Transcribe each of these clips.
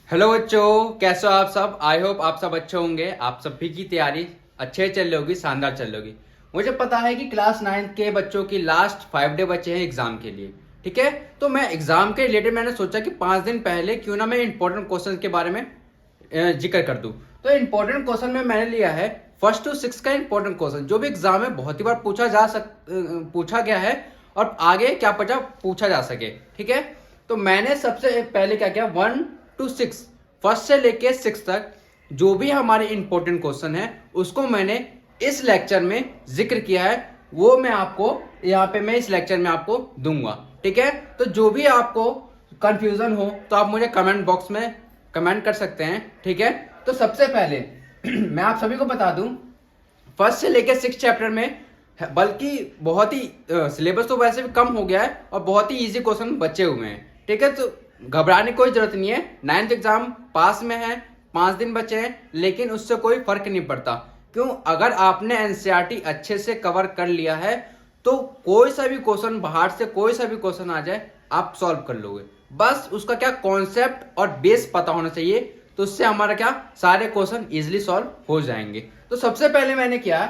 Hello बच्चों, कैसे हो आप सब। आई होप आप सब अच्छे होंगे। आप सभी की तैयारी अच्छे चल रही होगी, शानदार चल रही होगी। मुझे पता है कि क्लास 9 के बच्चों की लास्ट 5 डे बचे हैं एग्जाम के लिए। ठीक है, तो मैं एग्जाम के रिलेटेड मैंने सोचा कि 5 दिन पहले क्यों ना मैं इंपॉर्टेंट क्वेश्चन के बारे में जिक्र कर दूं। तो इंपॉर्टेंट क्वेश्चन में मैंने लिया है 1st to 6 का इंपॉर्टेंट क्वेश्चन, जो भी एग्जाम में बहुत ही बार पूछा गया है और आगे क्या पता पूछा जा सके। ठीक है, तो मैंने सबसे पहले क्या किया, 1 to 6, फर्स्ट से लेके 6 तक जो भी हमारे इंपॉर्टेंट क्वेश्चन है उसको मैंने इस लेक्चर में जिक्र किया है। वो मैं आपको यहाँ पे मैं इस लेक्चर में आपको दूंगा। ठीक है, तो जो भी आपको कंफ्यूजन हो तो आप मुझे कमेंट बॉक्स में कमेंट कर सकते हैं। ठीक है, तो सबसे पहले मैं आप सभी को बता दूं, 1st से लेके 6 चैप्टर में बल्कि बहुत ही सिलेबस तो वैसे भी कम हो गया है और बहुत ही इजी क्वेश्चन बचे हुए हैं। ठीक है, तो घबराने की कोई जरूरत नहीं है। 9th एग्जाम पास में है, 5 दिन बचे हैं, लेकिन उससे कोई फर्क नहीं पड़ता। क्यों? अगर आपने एनसीईआरटी अच्छे से कवर कर लिया है तो कोई सा भी क्वेश्चन बाहर से कोई सा भी क्वेश्चन आ जाए आप सॉल्व कर लोगे। बस उसका क्या कॉन्सेप्ट और बेस पता होना चाहिए, तो उससे हमारा क्या सारे क्वेश्चन इजिली सॉल्व हो जाएंगे। तो सबसे पहले मैंने क्या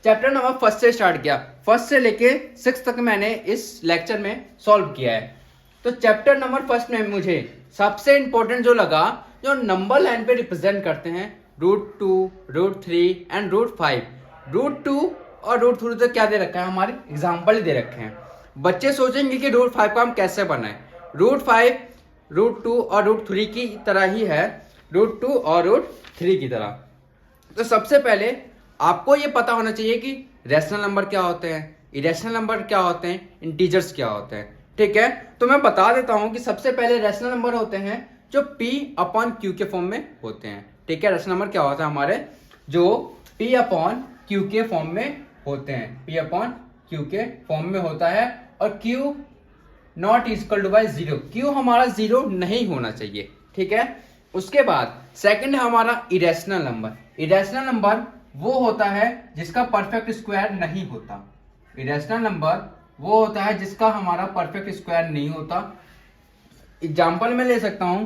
चैप्टर नंबर 1 से स्टार्ट किया, 1 से लेके 6 तक मैंने इस लेक्चर में सॉल्व किया है। तो चैप्टर नंबर 1 में मुझे सबसे इंपॉर्टेंट जो लगा, जो नंबर लाइन पे रिप्रेजेंट करते हैं, √2, √3 एंड √5। √2 और √3 तो क्या दे रखा है, हमारे एग्जाम्पल ही दे रखे हैं। बच्चे सोचेंगे कि √5 को हम कैसे बनाएं। √5 √2 और √3 की तरह ही है, √2 और √3 की तरह। तो सबसे पहले आपको ये पता होना चाहिए कि रैशनल नंबर क्या होते हैं, इरेशनल नंबर क्या होते हैं, इंटीजर्स क्या होते हैं। ठीक है, तो मैं बता देता हूं कि सबसे पहले रैशनल नंबर होते हैं जो P/Q के फॉर्म में होते हैं। ठीक है, रैशनल नंबर क्या होता है हमारे, जो P/Q के फॉर्म में होते हैं, P/Q के फॉर्म में होता है। और Q not equal to by 0, Q हमारा 0 नहीं होना चाहिए। ठीक है, उसके बाद सेकंड है हमारा इरेशनल नंबर। इरेशनल नंबर वो होता है जिसका परफेक्ट स्क्वायर नहीं होता। इरेशनल नंबर वो होता है जिसका हमारा परफेक्ट स्क्वायर नहीं होता। एग्जाम्पल में ले सकता हूं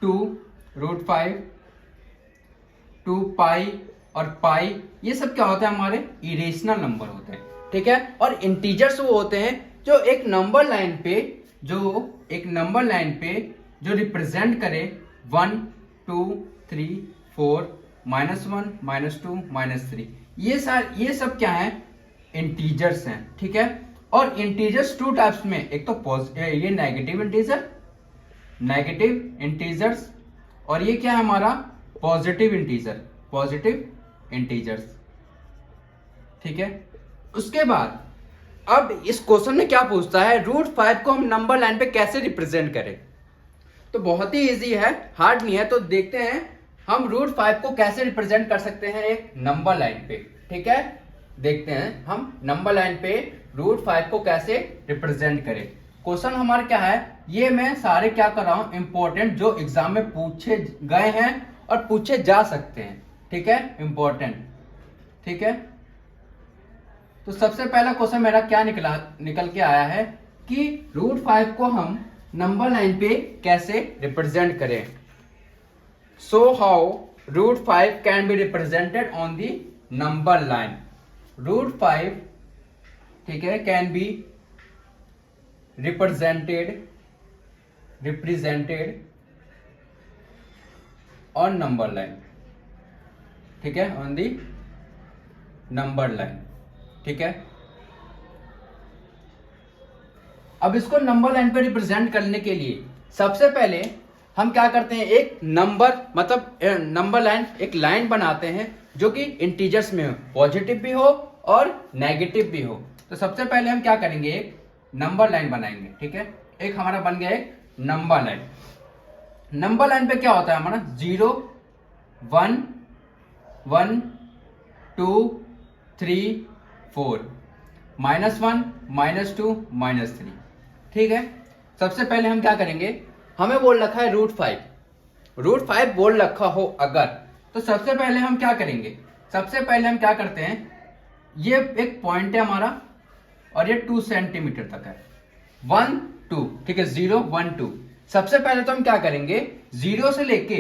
2, √5, 2 पाई और पाई, ये सब क्या होता है, हमारे इरेशनल नंबर होते हैं। ठीक है, और इंटीजर्स वो होते हैं जो एक नंबर लाइन पे रिप्रेजेंट करे 1, 2, 3, 4, -1, -2, -3। ये सब क्या है, इंटीजर्स हैं। ठीक है, और इंटीजर्स 2 टाइप्स में, एक तो ये नेगेटिव इंटीजर्स, और ये क्या है हमारा पॉजिटिव इंटीजर्स। ठीक है, उसके बाद अब इस क्वेश्चन में क्या पूछता है, √5 को हम नंबर लाइन पे कैसे रिप्रेजेंट करें। तो बहुत ही इजी है, हार्ड नहीं है। तो देखते हैं हम √5 को कैसे रिप्रेजेंट कर सकते हैं एक नंबर लाइन पे। ठीक है, देखते हैं हम नंबर लाइन पे √5 को कैसे रिप्रेजेंट करें। क्वेश्चन हमारा क्या है, ये मैं सारे क्या कर रहा हूं, इंपॉर्टेंट जो एग्जाम में पूछे गए हैं और पूछे जा सकते हैं। ठीक है, इंपॉर्टेंट। ठीक है, तो सबसे पहला क्वेश्चन मेरा क्या निकल के आया है कि √5 को हम नंबर लाइन पे कैसे रिप्रेजेंट करें। So how √5 can be represented on the number line. √5, ठीक है, can be represented on number line. ठीक है, ऑन दी नंबर लाइन। ठीक है, अब इसको नंबर लाइन पे रिप्रेजेंट करने के लिए सबसे पहले हम क्या करते हैं, एक नंबर मतलब नंबर लाइन, एक लाइन बनाते हैं जो कि इंटीजर्स में हो, पॉजिटिव भी हो और नेगेटिव भी हो। तो सबसे पहले हम क्या करेंगे, एक नंबर लाइन बनाएंगे। ठीक है, एक हमारा बन गया एक नंबर लाइन। नंबर लाइन पे क्या होता है हमारा 0, 1, 1, 2, 3, 4, -1, -2, -3। ठीक है, सबसे पहले हम क्या करेंगे, हमें बोल रखा है √5 बोल रखा हो अगर, तो सबसे पहले हम क्या करेंगे, सबसे पहले हम क्या करते हैं, ये एक पॉइंट है हमारा और ये 2 सेंटीमीटर तक है, 1, 2। ठीक है, 0, 1, 2। सबसे पहले तो हम क्या करेंगे, 0 से लेके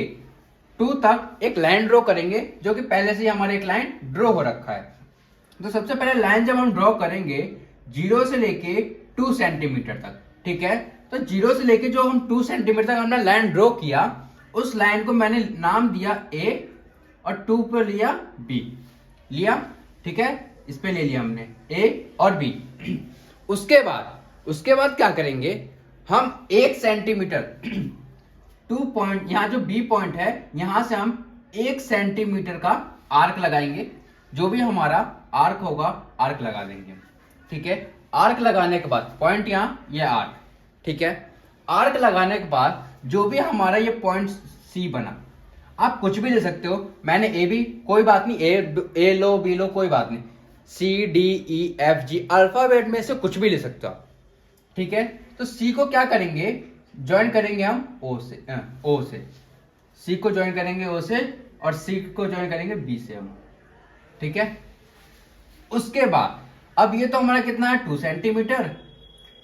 2 तक एक लाइन ड्रॉ करेंगे, जो कि पहले से ही हमारे एक लाइन ड्रॉ हो रखा है। तो सबसे पहले लाइन जब हम ड्रॉ करेंगे 0 से लेके 2 सेंटीमीटर तक, ठीक है। तो 0 से लेके जो हम 2 सेंटीमीटर तक हमने लाइन ड्रॉ किया, उस लाइन को मैंने नाम दिया A और 2 पर लिया B लिया, ठीक है। इस पे ले लिया हमने A और B। उसके बाद क्या करेंगे, हम 1 सेंटीमीटर 2 पॉइंट, यहाँ जो B पॉइंट है यहां से हम 1 सेंटीमीटर का आर्क लगाएंगे। जो भी हमारा आर्क होगा आर्क लगा देंगे, ठीक है। आर्क लगाने के बाद पॉइंट यहाँ, ये आर्क, ठीक है। आर्क लगाने के बाद जो भी हमारा ये पॉइंट C बना, आप कुछ भी ले सकते हो। मैंने ए भी, कोई बात नहीं, ए लो बी लो, कोई बात नहीं। C D E F G alphabet में से कुछ भी ले सकते हो आप, ठीक है। तो C को क्या करेंगे, ज्वाइन करेंगे हम O से C को ज्वाइन करेंगे O से, और C को ज्वाइन करेंगे B से हम, ठीक है। उसके बाद अब ये तो हमारा कितना है 2 सेंटीमीटर,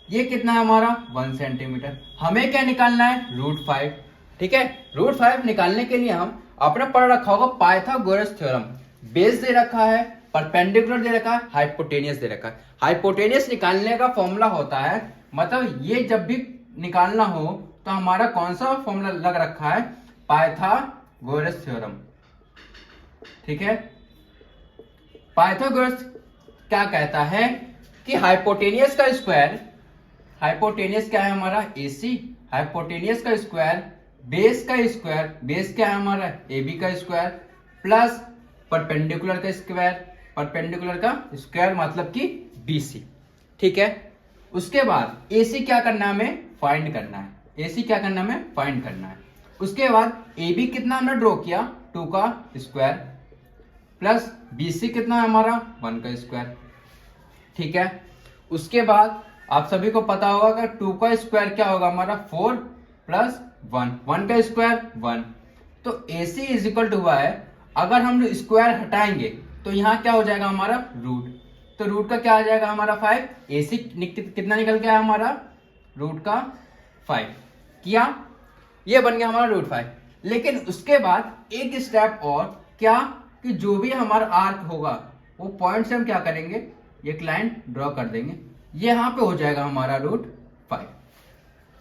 ये कितना है हमारा 1 सेंटीमीटर। हमें क्या निकालना है, √5, ठीक है। √5 निकालने के लिए हम आपने पढ़ रखा होगा पाइथागोरस थ्योरम। बेस दे रखा है, परपेंडिकुलर दे रखा है, हाइपोटेनियस दे रखा है। हाइपोटेनियस निकालने का फॉर्मूला होता है, मतलब ये जब भी निकालना हो तो हमारा कौन सा फॉर्मूला लग रखा है, पाइथागोरस थ्योरम, ठीक है। पाइथागोरस क्या कहता है कि हाइपोटेनियस का स्क्वायर, हाइपोटेनियस क्या है हमारा AC, हाइपोटेनियस का स्क्वायर बेस का स्क्वायर, बेस क्या है हमारा AB का स्क्वायर, प्लस परपेंडिकुलर का स्क्वायर, परपेंडिकुलर का स्क्वायर मतलब कि BC, ठीक है। उसके बाद AC क्या करना है, हमें फाइंड करना है। AC क्या करना है, हमें फाइंड करना है। उसके बाद AB कितना हमने ड्रॉ किया, 2 का स्क्वायर, प्लस BC कितना है हमारा 1 का स्क्वायर, ठीक है। उसके बाद आप सभी को पता होगा कि 2 का स्क्वायर क्या होगा हमारा 4 प्लस 1 का स्क्वायर 1। तो AC इज इक्वल टू हुआ है, अगर हम स्क्वायर हटाएंगे तो यहाँ क्या हो जाएगा हमारा रूट, तो रूट का क्या आ जाएगा हमारा 5। AC कितना निकल के आया हमारा, रूट का 5 किया, ये बन गया हमारा √5। लेकिन उसके बाद एक स्टेप और, क्या कि जो भी हमारा आर्क होगा वो पॉइंट से हम क्या करेंगे, एक लाइन ड्रॉ कर देंगे, ये यहाँ पे हो जाएगा हमारा √5।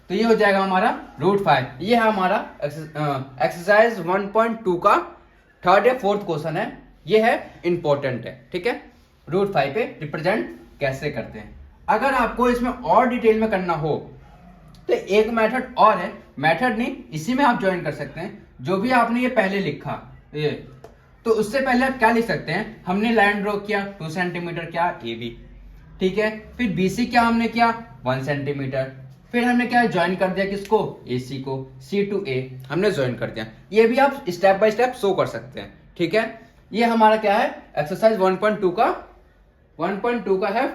तो ये हो जाएगा हमारा √5। ये है हमारा एक्सरसाइज 1.2 का 3rd या 4th क्वेश्चन है, ये है इंपॉर्टेंट है, ठीक है। √5 पे रिप्रेजेंट कैसे करते हैं। अगर आपको इसमें और डिटेल में करना हो तो एक मेथड और है, मेथड नहीं, इसी में आप ज्वाइन कर सकते हैं। जो भी आपने ये पहले लिखा ये, तो उससे पहले आप क्या लिख सकते हैं, हमने लाइन ड्रॉ किया 2 सेंटीमीटर क्या AB, ठीक है। फिर BC क्या हमने किया 1 सेंटीमीटर, फिर हमने क्या ज्वाइन कर दिया किसको, AC को, C to A हमने ज्वाइन कर दिया। ये भी आप स्टेप बाय स्टेप शो कर सकते हैं, ठीक है। ये हमारा क्या है, एक्सरसाइज 1.2 का है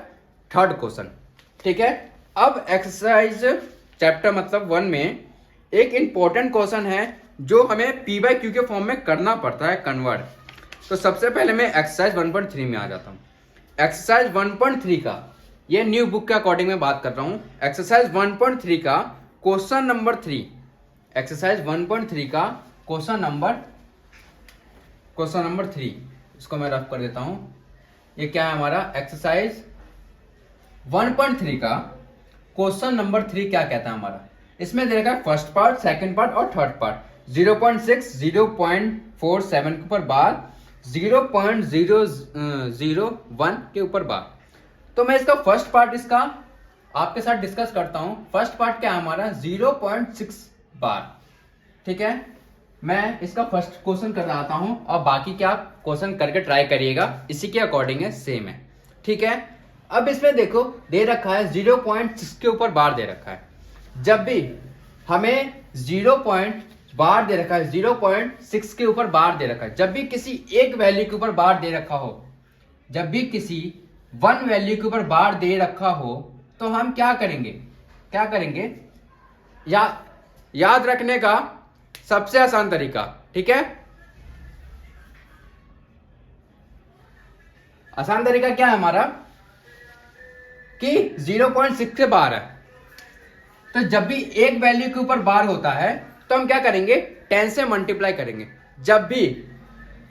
3rd क्वेश्चन, ठीक है। अब एक्सरसाइज चैप्टर मतलब 1 में एक इंपॉर्टेंट क्वेश्चन है जो हमें P/Q के फॉर्म में करना पड़ता है कन्वर्ट। तो सबसे पहले मैं एक्सरसाइज 1.3 में आ जाता हूँ। एक्सरसाइज 1.3 का, ये न्यू बुक के अकॉर्डिंग में बात कर रहा हूँ। एक्सरसाइज 1.3 का क्वेश्चन नंबर 3, एक्सरसाइज 1.3 का क्वेश्चन नंबर 3, इसको मैं रफ कर देता हूँ। ये क्या है हमारा, एक्सरसाइज 1.3 का क्वेश्चन नंबर 3 क्या कहता है हमारा, इसमें दे रखा है फर्स्ट पार्ट, सेकंड पार्ट और थर्ड पार्ट। 0.6, 0.47 के ऊपर बार, 0.001 के ऊपर बार। तो मैं इसका फर्स्ट पार्ट इसका आपके साथ डिस्कस करता हूं। फर्स्ट पार्ट क्या है हमारा 0.6 बार, ठीक है। मैं इसका फर्स्ट क्वेश्चन कर रहा हूं और बाकी क्या क्वेश्चन करके ट्राई करिएगा, इसी के अकॉर्डिंग है, सेम है, ठीक है। अब इसमें देखो दे रखा है 0.6 के ऊपर बार दे रखा है। जब भी हमें 0.बार दे रखा है, 0.6 के ऊपर बार दे रखा है, जब भी किसी एक वैल्यू के ऊपर बार दे रखा हो, जब भी किसी 1 वैल्यू के ऊपर बार दे रखा हो, तो हम क्या करेंगे, याद रखने का सबसे आसान तरीका, ठीक है। आसान तरीका क्या है हमारा कि 0.6 के बार है, तो जब भी एक वैल्यू के ऊपर बार होता है तो हम क्या करेंगे, 10 से मल्टीप्लाई करेंगे। जब भी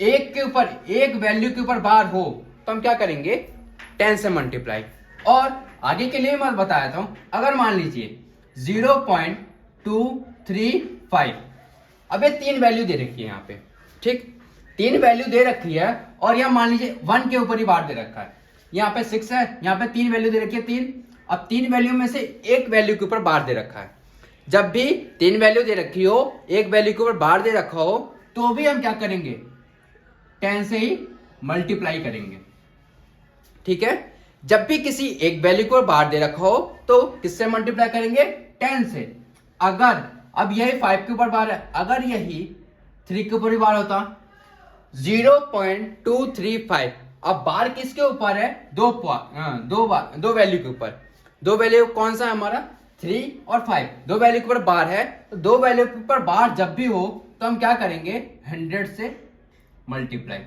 एक के ऊपर, एक वैल्यू के ऊपर बार हो तो हम क्या करेंगे, 10 से मल्टीप्लाई। और आगे के लिए मैं बता देता हूं, अगर मान लीजिए 0.235, अब ये 3 वैल्यू दे रखी है यहाँ पे, ठीक, 3 वैल्यू दे रखी है और यहाँ मान लीजिए 1 के ऊपर ही बार दे रखा है। यहाँ पे 6 है, यहाँ पे 3 वैल्यू दे रखी है 3। अब 3 वैल्यू में से एक वैल्यू के ऊपर बार दे रखा है। जब भी 3 वैल्यू दे रखी हो, एक वैल्यू के ऊपर बार दे रखा हो, तो भी हम क्या करेंगे, 10 से ही मल्टीप्लाई करेंगे। ठीक है, जब भी किसी एक वैल्यू को बार दे रखा हो तो किससे मल्टीप्लाई करेंगे, 10 से। अगर अब यही 5 के ऊपर बार है, अगर यही 3 के ऊपर बार होता 0.235। अब बार किसके ऊपर है, दो वैल्यू के ऊपर। दो वैल्यू कौन सा है हमारा, 3 और 5, दो वैल्यू के ऊपर बार है। तो दो वैल्यू के ऊपर बार जब भी हो तो हम क्या करेंगे, 100 से मल्टीप्लाई।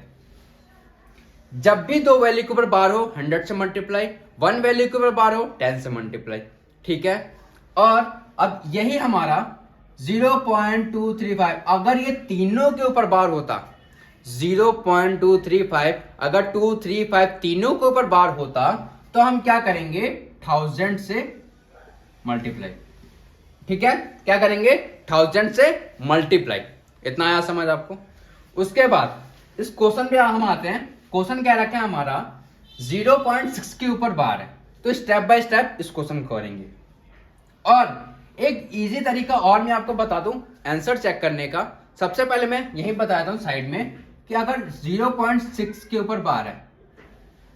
जब भी दो वैल्यू के ऊपर बार हो 100 से मल्टीप्लाई, 1 वैल्यू के ऊपर बार हो 10 से मल्टीप्लाई। ठीक है, और अब यही हमारा 0.235, अगर ये तीनों के ऊपर बार होता 0.235, अगर 235 तीनों के ऊपर बार होता तो हम क्या करेंगे, 1000 से मल्टीप्लाई। ठीक है, क्या करेंगे, 1000 से मल्टीप्लाई। इतना आया समझ आपको। उसके बाद इस क्वेश्चन पे हम आते हैं। क्वेश्चन क्या रखा है हमारा, 0.6 के ऊपर बार है। तो स्टेप बाय स्टेप इस क्वेश्चन को करेंगे। और एक इजी तरीका और मैं आपको बता दूं आंसर चेक करने का। सबसे पहले मैं यही बताता हूं साइड में कि अगर 0.6 के ऊपर बार है,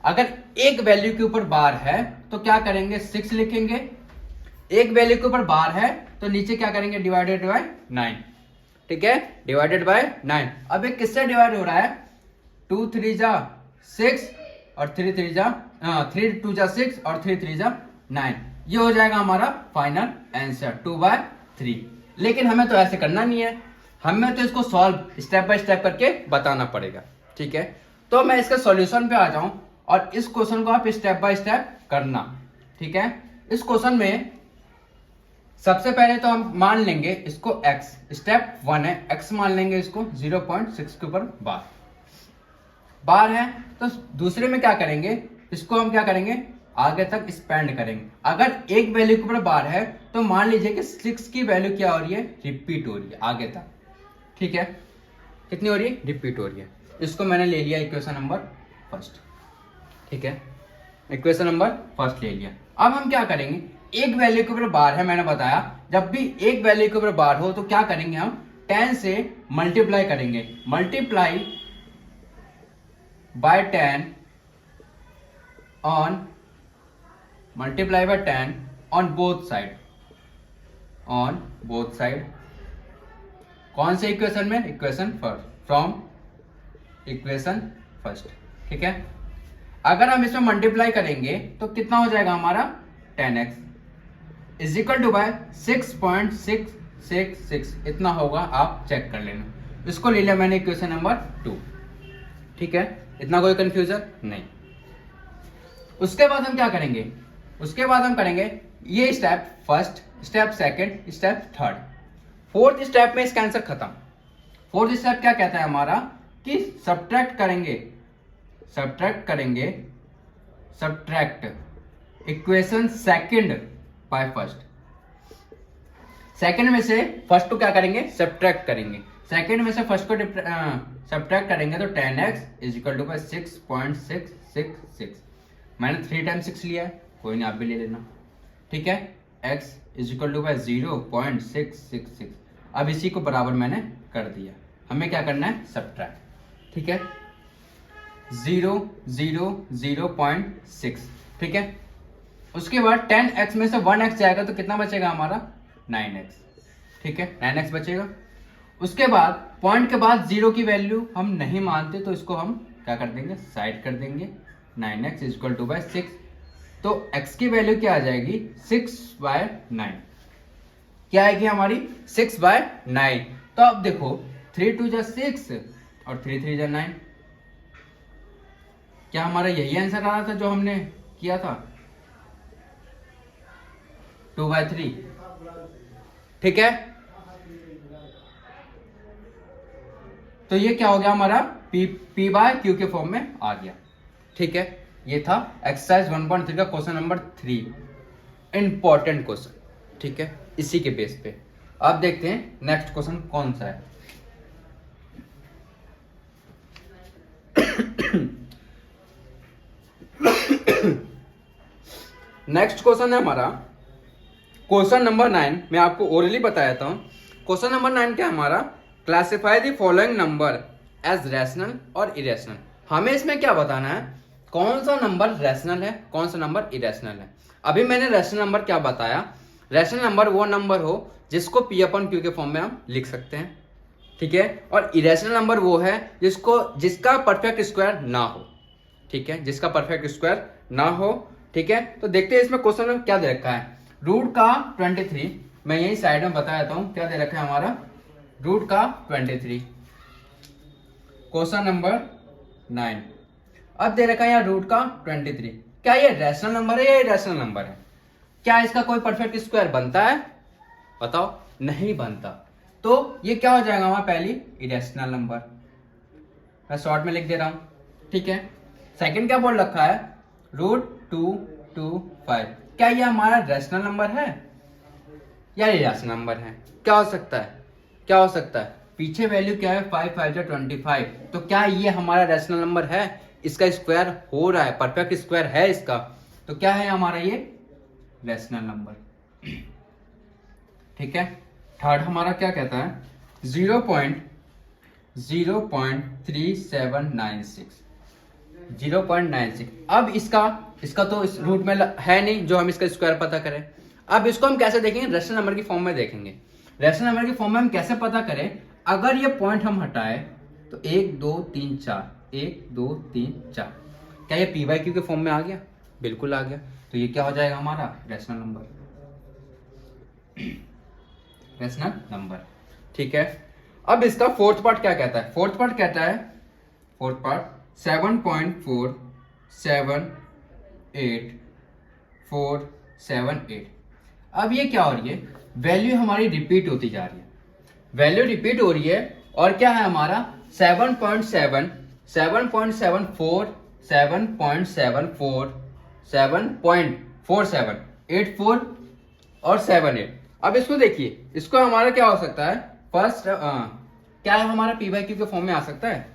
अगर एक वैल्यू के ऊपर बार है तो क्या करेंगे, 6 लिखेंगे। एक वैल्यू के ऊपर बार है तो नीचे क्या करेंगे, डिवाइडेड बाय 9। ठीक है, डिवाइडेड बाय 9। अब ये किससे डिवाइड हो रहा है, 2 3 जा 6 और 3 3 जा 3 2 जा 6 और 3 3 जा 9। ये हो जाएगा हमारा फाइनल आंसर 2/3। लेकिन हमें तो ऐसे करना नहीं है, हमें तो इसको सॉल्व स्टेप बाय स्टेप करके बताना पड़ेगा। ठीक है, तो मैं इसके सॉल्यूशन पे आ जाऊं और इस क्वेश्चन को आप स्टेप बाय स्टेप करना। ठीक है, इस क्वेश्चन में सबसे पहले तो हम मान लेंगे इसको x, स्टेप 1 है, x मान लेंगे इसको 0.6 के ऊपर बार है। तो दूसरे में क्या करेंगे, इसको हम क्या करेंगे, आगे तक स्पेंड करेंगे। अगर एक वैल्यू के ऊपर बार है तो मान लीजिए कि 6 की वैल्यू क्या हो रही है, रिपीट हो रही है आगे तक। ठीक है, कितनी हो रही है, रिपीट हो रही है। इसको मैंने ले लिया इक्वेशन नंबर फर्स्ट। ठीक है, इक्वेशन नंबर फर्स्ट ले लिया। अब हम क्या करेंगे, एक वैल्यू के ऊपर बार है, मैंने बताया जब भी एक वैल्यू के ऊपर बार हो तो क्या करेंगे, हम 10 से मल्टीप्लाई करेंगे। Multiply by 10 on, multiply by 10 on both side, on both side. कौन से इक्वेशन में, equation first, from equation first. ठीक है, अगर हम इसमें मल्टीप्लाई करेंगे तो कितना हो जाएगा हमारा, 10x is equal to bye 6.666, इतना होगा, आप चेक कर लेना। इसको ले लिया मैंने इक्वेशन नंबर 2। ठीक है, इतना कोई कंफ्यूजन नहीं। उसके बाद हम क्या करेंगे, उसके बाद हम करेंगे ये step first, step second, step third. Fourth step में इसका आंसर खत्म। फोर्थ स्टेप क्या कहता है हमारा, कि subtract equation second by first. Second में से फर्स्ट को क्या करेंगे, सब्ट्रैक्ट करेंगे। सेकंड में से फर्स्ट को सब्ट्रैक्ट करेंगे तो 10x इज इक्वल टू 6.666। मैंने 3 टाइम्स 6 लिया है, कोई नहीं आप भी ले लेना। ठीक है, x इज इक्वल टू 0.666। अब इसी को बराबर मैंने कर दिया। हमें क्या करना है, सब्ट्रैक्ट। ठीक है, 0.6। ठीक है, उसके बाद 10x में से 1x जाएगा तो कितना बचेगा हमारा, 9x। ठीक है, 9x बचेगा। उसके बाद पॉइंट के बाद 0 की वैल्यू हम नहीं मानते तो इसको हम क्या कर देंगे, साइड कर देंगे। 9x is equal to 6। तो x की वैल्यू क्या आ जाएगी, 6/9। क्या आएगी हमारी, 6/9। तो अब देखो 3 2 जा 6 और 3 3 जा 9। क्या हमारा यही आंसर आ रहा था जो हमने किया था, 2/3। ठीक है, तो ये क्या हो गया हमारा P बाय Q के फॉर्म में आ गया। ठीक है, ये था एक्सरसाइज 1.3 का क्वेश्चन नंबर 3, इंपॉर्टेंट क्वेश्चन। ठीक है, इसी के बेस पे अब देखते हैं नेक्स्ट क्वेश्चन कौन सा है। नेक्स्ट क्वेश्चन है हमारा क्वेश्चन नंबर 9। मैं आपको ओरली बताया था। क्वेश्चन नंबर 9 क्या हमारा, classify the following number as rational और इरेशनल। हमें इसमें क्या बताना है, कौन सा नंबर रैशनल है, कौन सा नंबर इरेशनल है। अभी मैंने रैशनल नंबर क्या बताया, रैशनल नंबर वो नंबर हो जिसको P अपन Q के फॉर्म में हम लिख सकते हैं। ठीक है, और इरेशनल नंबर वो है जिसका परफेक्ट स्क्वायर ना हो। ठीक है, जिसका परफेक्ट स्क्वायर ना हो। ठीक है, तो देखते हैं इसमें क्वेश्चन में क्या दे रखा है। रूट का 23, मैं यही साइड में बता देता हूं क्या दे रखा है हमारा, रूट का 23, क्वेश्चन नंबर 9। अब दे रखा है यहाँ रूट का 23। क्या ये रैशनल नंबर है या इरेशनल नंबर है? क्या इसका कोई परफेक्ट स्क्वायर बनता है? बताओ, नहीं बनता। तो ये क्या हो जाएगा हमारा, पहली इरेशनल नंबर, मैं शॉर्ट में लिख दे रहा हूं। ठीक है, सेकंड क्या बोल रखा है, √225। क्या ये हमारा रैशनल नंबर है या इरेशनल नंबर है? क्या हो सकता है, क्या हो सकता है, पीछे वैल्यू क्या है 5 5 25। तो क्या ये हमारा रैशनल नंबर है, इसका स्क्वायर हो रहा है, परफेक्ट स्क्वायर है इसका, तो क्या है हमारा ये रैशनल नंबर। ठीक है, थर्ड हमारा क्या कहता है, 0.3796, 0.96। अब इसका तो इस रूट में है नहीं जो हम इसका स्क्वायर पता करें। अब इसको हम कैसे देखेंगे, रैशनल नंबर की फॉर्म में देखेंगे। रैशनल नंबर की फॉर्म में हम कैसे पता करें, अगर ये पॉइंट हम हटाए तो 1 2 3 4, 1 2 3 4, क्या ये P बाई Q के फॉर्म में आ गया? बिल्कुल आ गया। तो ये क्या हो जाएगा हमारा रैशनल नंबर, रैशनल नंबर। ठीक है, अब इसका फोर्थ पार्ट क्या कहता है, फोर्थ पार्ट कहता है, फोर्थ पार्ट 7.478478। अब ये क्या हो रही है, वैल्यू हमारी रिपीट होती जा रही है, वैल्यू रिपीट हो रही है। और क्या है हमारा 7.7, 7.74, 7.74, 7.47, 84 और 78। अब इसको देखिए, इसको हमारा क्या हो सकता है, फर्स्ट क्या है हमारा P बाई Q के फॉर्म में आ सकता है?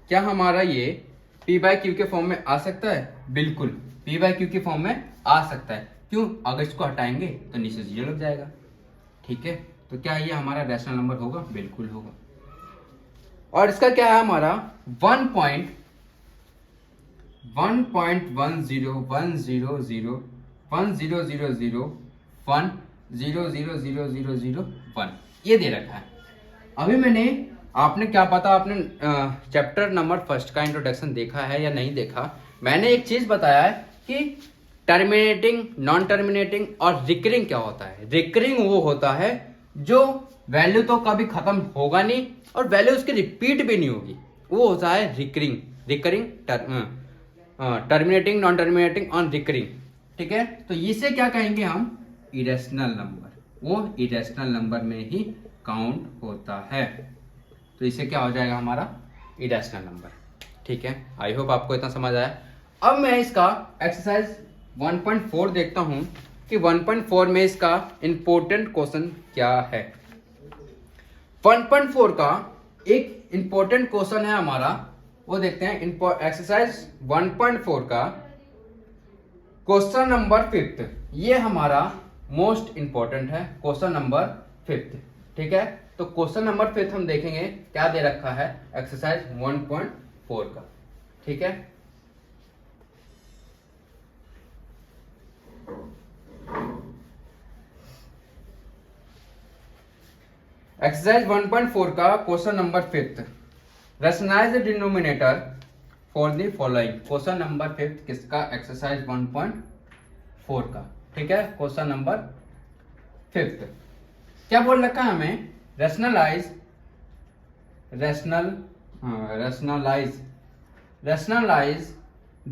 क्या हमारा ये P बाई Q के फॉर्म में आ सकता है? बिल्कुल P बाई Q के फॉर्म में आ सकता है। क्यों? अगर इसको हटाएंगे तो नीचे 0 लग जाएगा। ठीक है, तो क्या ये हमारा रैशनल नंबर होगा? बिल्कुल होगा। और इसका क्या है हमारा 1.1001001000100001 ये दे रखा है। अभी आपने क्या पता, आपने चैप्टर नंबर फर्स्ट का इंट्रोडक्शन देखा है या नहीं देखा। मैंने एक चीज बताया है कि टर्मिनेटिंग, नॉन टर्मिनेटिंग और रिकरिंग क्या होता है। रिकरिंग वो होता है जो वैल्यू तो कभी खत्म होगा नहीं और वैल्यू उसकी रिपीट भी नहीं होगी, वो होता है recurring. Recurring, terminating, non terminating और रिकरिंग। ठीक है, तो इसे क्या कहेंगे हम, इरेशनल नंबर। वो इरेशनल नंबर में ही काउंट होता है, तो इसे क्या हो जाएगा हमारा इरेशनल नंबर। ठीक है, आई होप आपको इतना समझ आया। अब मैं इसका एक्सरसाइज 1.4 देखता हूं कि 1.4 में इसका इंपॉर्टेंट क्वेश्चन क्या है। 1.4 का एक इंपॉर्टेंट क्वेश्चन है हमारा, वो देखते हैं। एक्सरसाइज 1.4 का क्वेश्चन नंबर 5, ये हमारा मोस्ट इंपॉर्टेंट है, क्वेश्चन नंबर 5। ठीक है, तो क्वेश्चन नंबर 5 हम देखेंगे क्या दे रखा है एक्सरसाइज 1.4 का। ठीक है, एक्सरसाइज 1.4 का question number 5, rationalise the denominator for the following. Question number 5 किसका, एक्सरसाइज 1.4 का। ठीक है, क्वेश्चन नंबर 5 क्या बोल रखा है हमें, रैशनलाइज द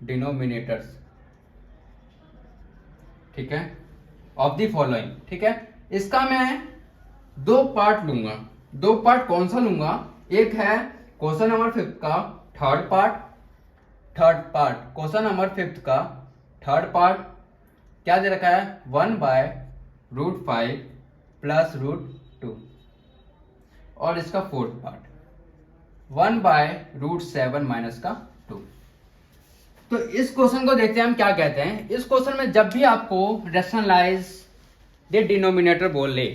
डिनोमिनेटर्स ठीक है, ऑफ द फॉलोइंग, ठीक है। इसका मैं दो पार्ट लूंगा। दो पार्ट कौन सा लूंगा, एक है क्वेश्चन नंबर 5 का थर्ड पार्ट, क्वेश्चन नंबर 5 का थर्ड पार्ट क्या दे रखा है, 1/√5 + √2, और इसका फोर्थ पार्ट 1/√7 - 2। तो इस क्वेश्चन को देखते हैं हम क्या कहते हैं। इस क्वेश्चन में जब भी आपको रैशनलाइज द डिनोमिनेटर बोल ले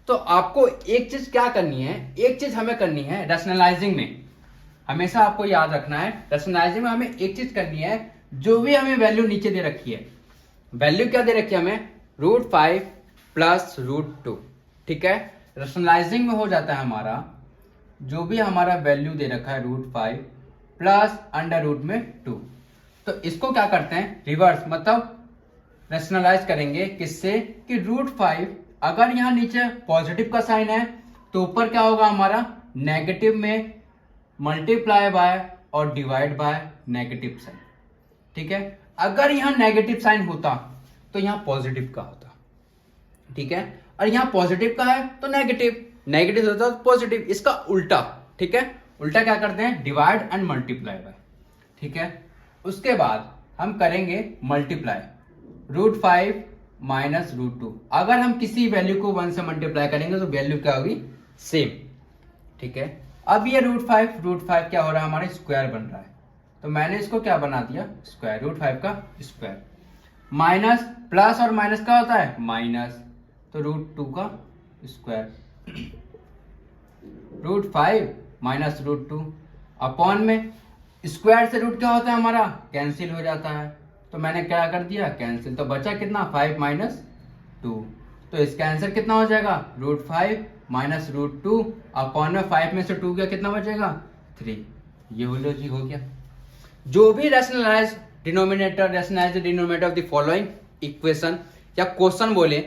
तो आपको एक चीज क्या करनी है, एक चीज हमें करनी है रैशनलाइजिंग में, हमेशा आपको याद रखना है रैशनलाइजिंग में हमें एक चीज करनी है। जो भी हमें वैल्यू नीचे दे रखी है, वैल्यू क्या दे रखी है हमें, √5 + √2, ठीक है। रैशनलाइजिंग में हो जाता है हमारा जो भी हमारा वैल्यू दे रखा है √5 + √2, तो इसको क्या करते हैं रिवर्स, मतलब रैशनलाइज करेंगे किससे कि √5 अगर यहाँ नीचे पॉजिटिव का साइन है तो ऊपर क्या होगा हमारा नेगेटिव में मल्टीप्लाई बाय और डिवाइड बाय नेगेटिव साइन, ठीक है। अगर यहाँ नेगेटिव साइन होता तो यहाँ पॉजिटिव का होता, ठीक है, और यहाँ पॉजिटिव का है तो नेगेटिव होता तो पॉजिटिव, इसका उल्टा, ठीक है। उल्टा क्या करते हैं, डिवाइड एंड मल्टीप्लाई बाय, ठीक है। उसके बाद हम करेंगे मल्टीप्लाई, √5 - √2, अगर हम किसी वैल्यू को 1 से मल्टीप्लाई करेंगे तो वैल्यू क्या होगी, सेम, ठीक है। अब ये √5 क्या हो रहा है, हमारे स्क्वायर बन रहा है, तो मैंने इसको क्या बना दिया, स्क्वायर, √5 का स्क्वायर, माइनस, प्लस और माइनस क्या होता है माइनस, तो √2 का स्क्वायर, √5 - √2 अपॉन में स्क्वायर से रूट क्या होता है हमारा कैंसिल हो जाता है, तो मैंने क्या कर दिया कैंसिल, तो बचा कितना 5 - 2, तो इसका आंसर कितना हो जाएगा √5 - √2 अपॉन में 5 में से 2 गया कितना बचेगा 3। ये हो गया। जो भी rationalise denominator of the following equation या क्वेश्चन बोले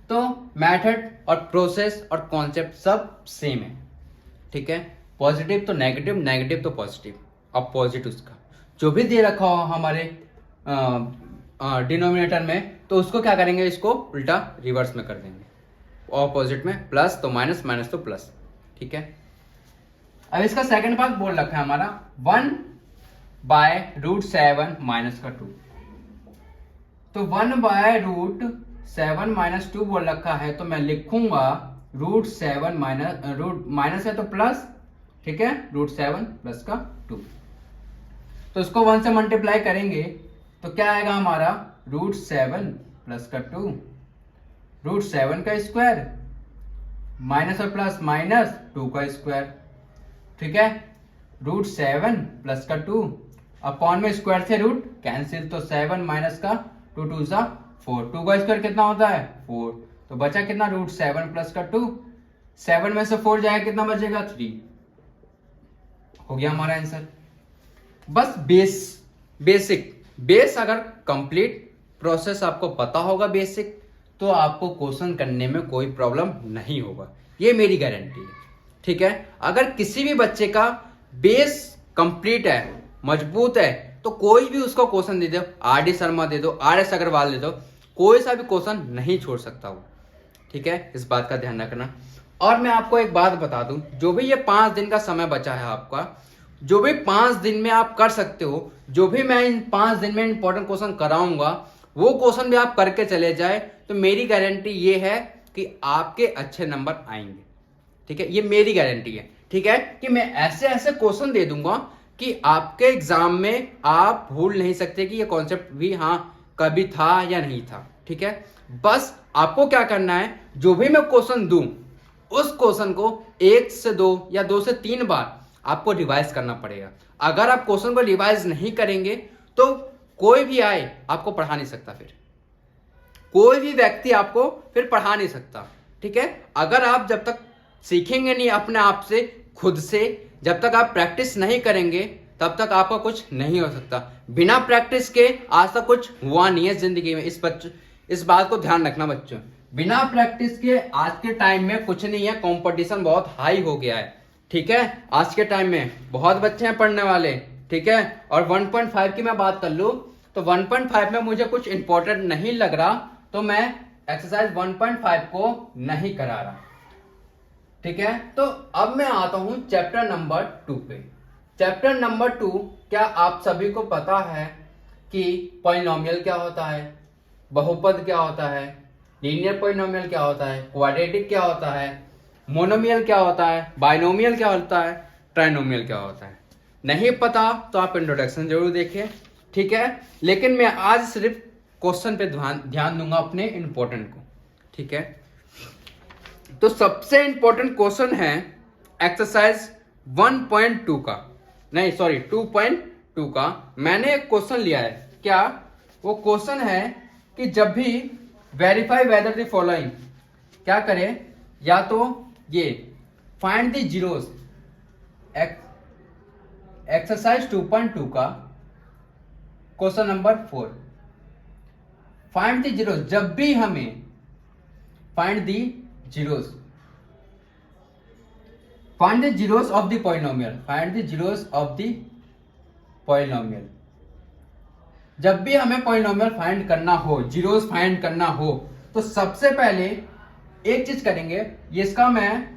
तो मेथड और प्रोसेस और कॉन्सेप्ट सब सेम है, ठीक है। पॉजिटिव तो नेगेटिव, नेगेटिव तो पॉजिटिव, अपोजिट उसका जो भी दे रखा हो हमारे डिनोमिनेटर में तो उसको क्या करेंगे, इसको उल्टा रिवर्स में कर देंगे, ऑपोजिट में प्लस तो माइनस, माइनस तो प्लस, ठीक है। अब इसका सेकंड पार्ट बोल रखा है हमारा 1/√7 - 2, तो 1/√7 - 2 बोल रखा है, तो मैं लिखूंगा √7 माइनस है तो प्लस, ठीक है, √7 + का 2, तो इसको 1 से मल्टीप्लाई करेंगे तो क्या आएगा हमारा √7 + का 2, √7 का स्क्वायर माइनस और प्लस माइनस 2 का स्क्वायर, ठीक है, √7 + का 2 अपॉन में स्क्वायर से रूट कैंसिल, तो 7 - का 2 2 सा 4, 2 का स्क्वायर कितना होता है 4, तो बचा कितना √7 + का 2, 7 में से 4 जाएगा कितना बचेगा 3, हो गया हमारा आंसर। बस बेस अगर कंप्लीट प्रोसेस आपको पता होगा बेसिक, तो आपको क्वेश्चन करने में कोई प्रॉब्लम नहीं होगा, ये मेरी गारंटी है, ठीक है। अगर किसी भी बच्चे का बेस कंप्लीट है, मजबूत है, तो कोई भी उसको क्वेश्चन दे दो, RD शर्मा दे दो, RS अग्रवाल दे दो, कोई सा भी क्वेश्चन नहीं छोड़ सकता वो, ठीक है। इस बात का ध्यान रखना। और मैं आपको एक बात बता दूं, जो भी ये 5 दिन का समय बचा है आपका, जो भी 5 दिन में आप कर सकते हो, जो भी मैं इन 5 दिन में इंपॉर्टेंट क्वेश्चन कराऊंगा वो क्वेश्चन भी आप करके चले जाए तो मेरी गारंटी ये है कि आपके अच्छे नंबर आएंगे, ठीक है। ये मेरी गारंटी है, ठीक है, कि मैं ऐसे ऐसे क्वेश्चन दे दूंगा कि आपके एग्जाम में आप भूल नहीं सकते कि ये कॉन्सेप्ट भी हाँ कभी था या नहीं था, ठीक है। बस आपको क्या करना है, जो भी मैं क्वेश्चन दूं उस क्वेश्चन को 1 से 2 या 2 से 3 बार आपको रिवाइज करना पड़ेगा। अगर आप क्वेश्चन को रिवाइज नहीं करेंगे तो कोई भी आए आपको पढ़ा नहीं सकता, फिर कोई भी व्यक्ति आपको फिर पढ़ा नहीं सकता, ठीक है। अगर आप जब तक सीखेंगे नहीं अपने आप से, खुद से, जब तक आप प्रैक्टिस नहीं करेंगे तब तक आपका कुछ नहीं हो सकता। बिना प्रैक्टिस के आज तक कुछ हुआ नहीं है जिंदगी में, इस बात को ध्यान रखना बच्चों। बिना प्रैक्टिस के आज के टाइम में कुछ नहीं है, कंपटीशन बहुत हाई हो गया है, ठीक है। आज के टाइम में बहुत बच्चे हैं पढ़ने वाले, ठीक है। और 1.5 की मैं बात कर लूं तो 1.5 में मुझे कुछ इंपॉर्टेंट नहीं लग रहा, तो मैं एक्सरसाइज 1.5 को नहीं करा रहा। ठीक है, तो अब मैं आता हूं चैप्टर नंबर 2 पे। चैप्टर नंबर 2, क्या आप सभी को पता है कि पॉलिनोमियल क्या होता है, बहुपद क्या होता है, लीनियर पॉलिनोमियल क्या होता है, क्वाड्रेटिक क्या होता है, मोनोमियल क्या होता है, बाइनोमियल क्या होता है, ट्राइनोमियल क्या होता है? नहीं पता तो आप इंट्रोडक्शन जरूर देखिए। ठीक है, लेकिन मैं आज सिर्फ क्वेश्चन पे ध्यान दूंगा, अपने इंपॉर्टेंट को। ठीक है, तो सबसे इंपॉर्टेंट क्वेश्चन है एक्सरसाइज 1.2 का, नहीं सॉरी 2.2 का। मैंने एक क्वेश्चन लिया है, क्या वो क्वेश्चन है कि जब भी वेरीफाई वेदर द फॉलोइंग, क्या करें, या तो ये फाइंड द जीरोस, एक्सरसाइज 2.2 का question number 4, find the zeros. जब भी हमें find the zeros, find the zeros of the polynomial, find the zeros of the polynomial. जब भी हमें पॉलिनोमियल फाइंड करना हो, जीरोस फाइंड करना हो, तो सबसे पहले एक चीज करेंगे, इसका मैं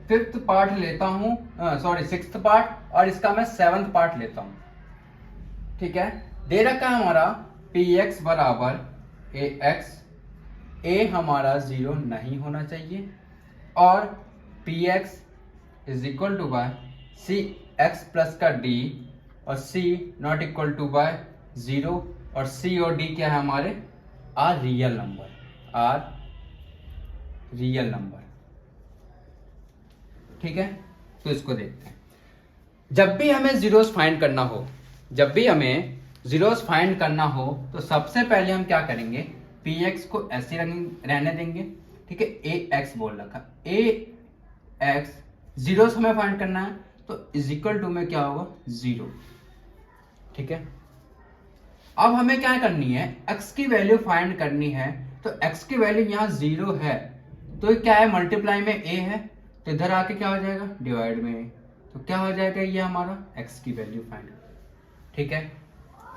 5th पार्ट लेता हूं, सॉरी 6th पार्ट, और इसका मैं 7th पार्ट लेता हूं। ठीक है, दे रखा है हमारा px बराबर ax, a हमारा 0 नहीं होना चाहिए, और px is equal to by c x plus का d, और c not equal to by 0, और c और d क्या है हमारे, are real number, are real number. ठीक है, तो इसको देखते हैं। जब भी हमें जीरोस फाइंड करना हो, जब भी हमें जीरोस फाइंड करना हो, तो सबसे पहले हम क्या करेंगे, px को ऐसे रहने देंगे। ठीक है, ax बोल रखा, ax जीरोस हमें फाइंड करना है, तो इज इक्वल टू में क्या होगा, 0। ठीक है, अब हमें क्या करनी है, x की वैल्यू फाइंड करनी है, तो x की वैल्यू यहाँ 0 है, तो क्या है, मल्टीप्लाई में a है, तो इधर आके क्या हो जाएगा, डिवाइड में a, तो क्या हो जाएगा, ये हमारा x की वैल्यू फाइंड। ठीक है,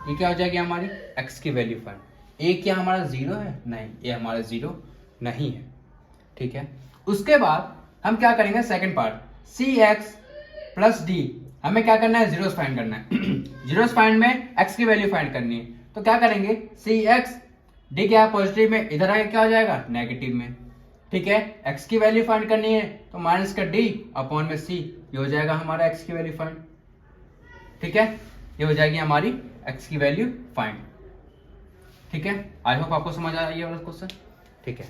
ये क्या हो जाएगी हमारी x की वैल्यू फाइंड। a क्या हमारा 0 है, नहीं, a हमारा 0 नहीं है। ठीक है, उसके बाद हम क्या करेंगे, second part, cx plus d, हमें क्या करना है, जीरोस फाइंड करना है। जीरोस फाइंड में x की वैल्यू फाइंड करनी है, तो क्या करेंगे, cx, d क्या है पॉजिटिव में, इधर आके क्या हो जाएगा, नेगेटिव में। ठीक है, x की वैल्यू फाइंड करनी है, तो माइनस का d अपॉन में c, ये हो जाएगा हमारा x की वैल्यू फाइंड। ठीक है, ये हो जाएगी हमारी x की वैल्यू फाइंड। ठीक है, आई होप आपको समझ आ रही है वाला क्वेश्चन। ठीक है,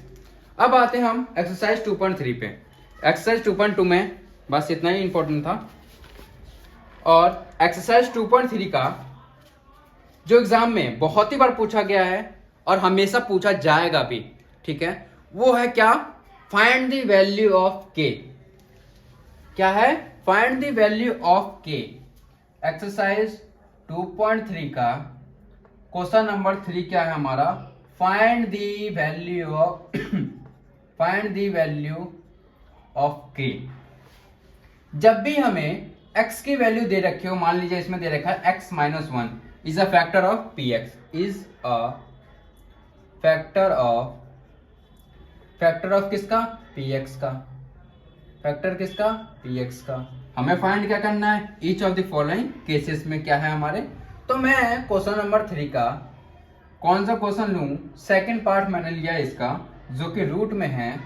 अब आते हैं हम एक्सरसाइज 2.3 पे। एक्सरसाइज 2.2 में बस इतना ही इंपॉर्टेंट था, और एक्सरसाइज 2.3 का जो एग्जाम में बहुत ही बार पूछा गया है और हमेशा पूछा जाएगा भी, ठीक है, वो है क्या, find the value of k। क्या है, find the value of k। Exercise 2.3 का क्वेश्चन नंबर 3 क्या है हमारा, find the value of find the value of k। जब भी हमें x की वैल्यू दे रखी हो, मान लीजिए इसमें दे रखा है x minus 1 is a factor of px, is a factor of किसका, px का, फैक्टर किसका, px का। हमें फाइंड क्या करना है, each of the following cases में क्या है हमारे। तो मैं क्वेश्चन नंबर 3 का कौन सा क्वेश्चन लूं, सेकंड पार्ट मैंने लिया इसका, जो कि रूट में है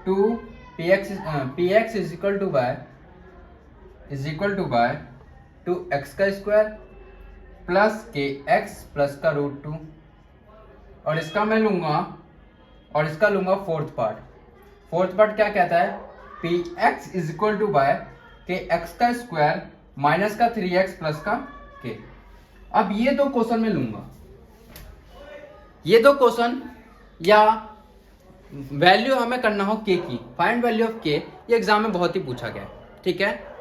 2px is equal to bye 2x का स्क्वायर प्लस kx प्लस का रूट 2, और इसका मैं लूंगा, और इसका लूंगा फोर्थ पार्ट। फोर्थ पार्ट क्या कहता है, px is equal to by kx का स्क्वायर माइनस का 3x प्लस का k। अब ये दो क्वेश्चन मैं लूंगा, ये दो क्वेश्चन, या वैल्यू हमें करना हो k की, फाइंड वैल्यू ऑफ k, ये एग्जाम में बहुत ही पूछा गया है। ठीक है,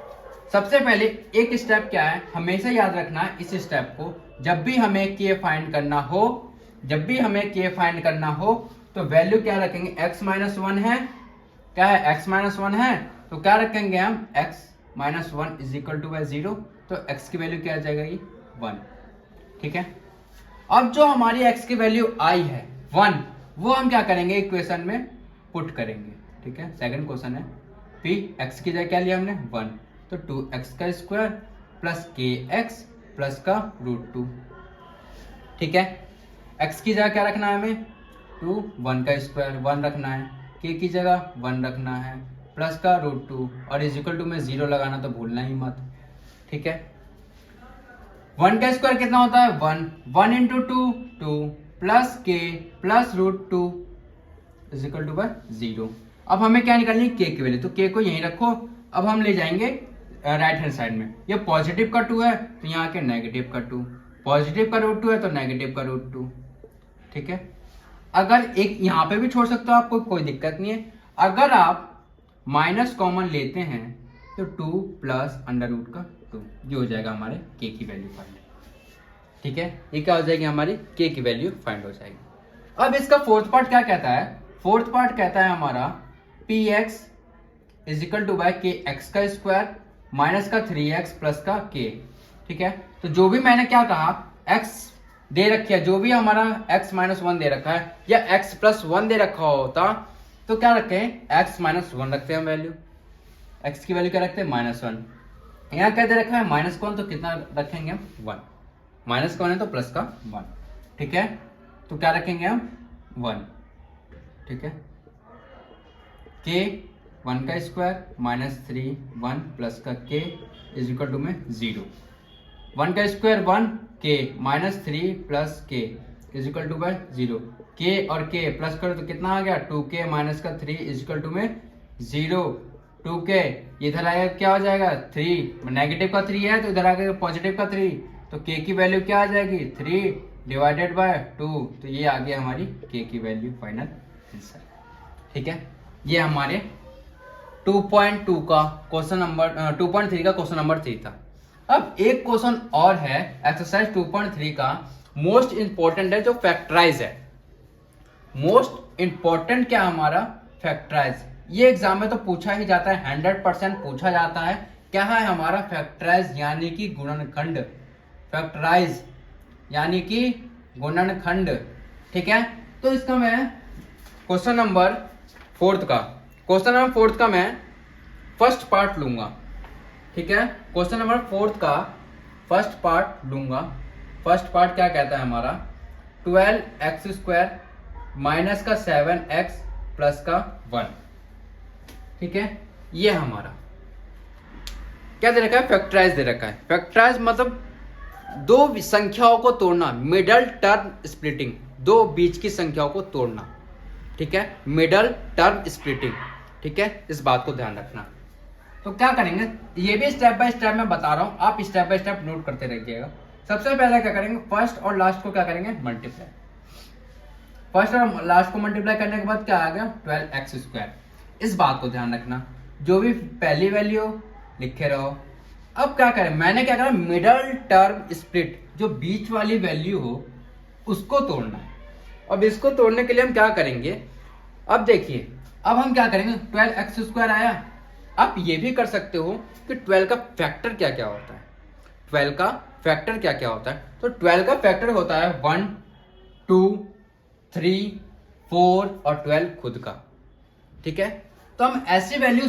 सबसे पहले एक स्टेप क्या है, हमेशा याद रखना है इस स्टेप को, जब भी हमें k फाइंड करना हो, जब भी हमें k फाइंड करना हो, तो वैल्यू क्या रखेंगे, x माइनस 1 है, क्या है, x माइनस 1 है, तो क्या रखेंगे हम, x minus 1 is equal to by 0, तो x की वैल्यू क्या आ जाएगा, ये 1। ठीक है, अब जो हमारी x की वैल्यू आई है 1, वो हम क्या करेंगे इक्वेशन में पुट करेंगे। ठीक है, सेकंड क्वेश्चन है p, x की जगह क्या लिया हमने 1, तो 2x का स्क्वायर प्लस kx प्लस का √2। ठीक है, x की जगह क्या रखना है हमें 2, 1 का स्क्वायर 1 रखना है, k की जगह 1 रखना है प्लस का √2 और इज इक्वल टू में 0 लगाना तो भूलना ही मत। ठीक है, 1 का स्क्वायर कितना होता है 1 into 2 plus k plus √2 is equal to by 0। अब हमें क्या निकालनी है k की वैल्यू, तो k को यहीं रखो। अब हम ले जाएंगे राइट हैंड साइड में, ये पॉजिटिव का 2 है तो यहाँ के नेगेटिव का 2, पॉजिटिव का √2 है तो नेगेटिव का √2। ठीक है, अगर एक यहाँ पे भी छोड़ सकते हो आपको, कोई दिक्कत नहीं है। अगर आप माइनस कॉमन लेते हैं तो 2 प्लस √2 ये हो जाएगा हमारे k की वैल्यू फाइंड। ठीक है, ये क्या हो जाएगी हमारी k की वैल्यू फाइंड हो जाएगी। अब इसका फोर्थ पार्ट क्या कहता है, फोर्थ पार्ट कहता है हमारा px is equal to by kx का स्क्वायर माइनस का 3x प्लस का k। ठीक है, तो जो भी मैंने क्या कहा x दे रखी है, जो भी हमारा x माइनस 1 दे रखा है या x प्लस 1 दे रखा होता तो क्या रखे हैं x माइनस 1 रखते हैं हम वैल्यू, x की वैल्यू क्या रखते हैं -1। यहाँ क्या दे रखा है -1 तो कितना रखेंगे हम 1, माइनस कौन है तो प्लस का 1। ठीक है, तो क्या रखेंगे हम 1। ठीक है, k 1 का स्क्वायर -3 1 प्लस का k इज इक्वल टू में 0। 1 का square 1 k -3 plus k is equal to by 0। k और k प्लस करो तो कितना आ गया 2k माइनस का 3 इज इक्वल टू में 0। 2k इधर आएगा क्या हो जाएगा 3, नेगेटिव का 3 है तो इधर आएगा पॉजिटिव का 3, तो k की वैल्यू क्या आ जाएगी 3 डिवाइडेड बाय 2, तो ये आ गया हमारी k की वैल्यू फाइनल आंसर। ठीक है, ये हमारे 2.2 का क्वेश्चन नंबर 2.3 का क्वेश्चन नंबर 3 था। अब एक क्वेश्चन और है एक्सरसाइज 2.3 का, मोस्ट इंपॉर्टेंट है, जो फैक्टराइज है। मोस्ट इंपॉर्टेंट क्या हमारा फैक्टराइज, ये एग्जाम में तो पूछा ही जाता है, 100% पूछा जाता है। क्या है हमारा फैक्टराइज यानी कि गुणनखंड, फैक्टराइज यानी कि गुणनखंड। ठीक है, तो इसका मैं क्वेश्चन नंबर 4 का मैं फर्स्ट पार्ट लूंगा। ठीक है, क्वेश्चन नंबर 4 का फर्स्ट पार्ट लूंगा। फर्स्ट पार्ट क्या कहता है हमारा 12x स्क्वायर माइनस का 7x प्लस का 1। ठीक है, ये हमारा क्या दे रखा है फैक्टराइज दे रखा है। फैक्टराइज मतलब दो संख्याओं को तोड़ना, मिडल टर्म स्प्लिटिंग, दो बीच की संख्याओं को तोड़ना। ठीक है, मिडल टर्म स्प्लिटिंग। ठीक है, इस बात को ध्यान रखना। तो क्या करेंगे, ये भी स्टेप बाय स्टेप मैं बता रहा हूं, आप स्टेप बाय स्टेप नोट करते रहिएगा। सबसे पहले क्या करेंगे, फर्स्ट और लास्ट को क्या करेंगे मल्टीप्लाई। फर्स्ट और लास्ट को मल्टीप्लाई करने के बाद क्या आ गया 12x स्क्वायर। इस बात को ध्यान रखना, जो भी पहली वैल्यू लिखे रहो। अब क्या करें, मैंने क्या करा मिडल टर्म स्प्लिट, जो बीच वाली वैल्यू हो उसको तोड़ना है। अब इसको तोड़ने के लिए हम क्या करेंगे, अब देखिए, अब हम क्या करेंगे 12x स्क्वायर आया। आप ये भी कर सकते हो कि 12 का फैक्टर क्या क्या होता है, 12 का फैक्टर क्या क्या होता है। तो 12 का फैक्टर होता है 1 2 3 4 और 12 खुद का। ठीक है, तो हम ऐसी वैल्यू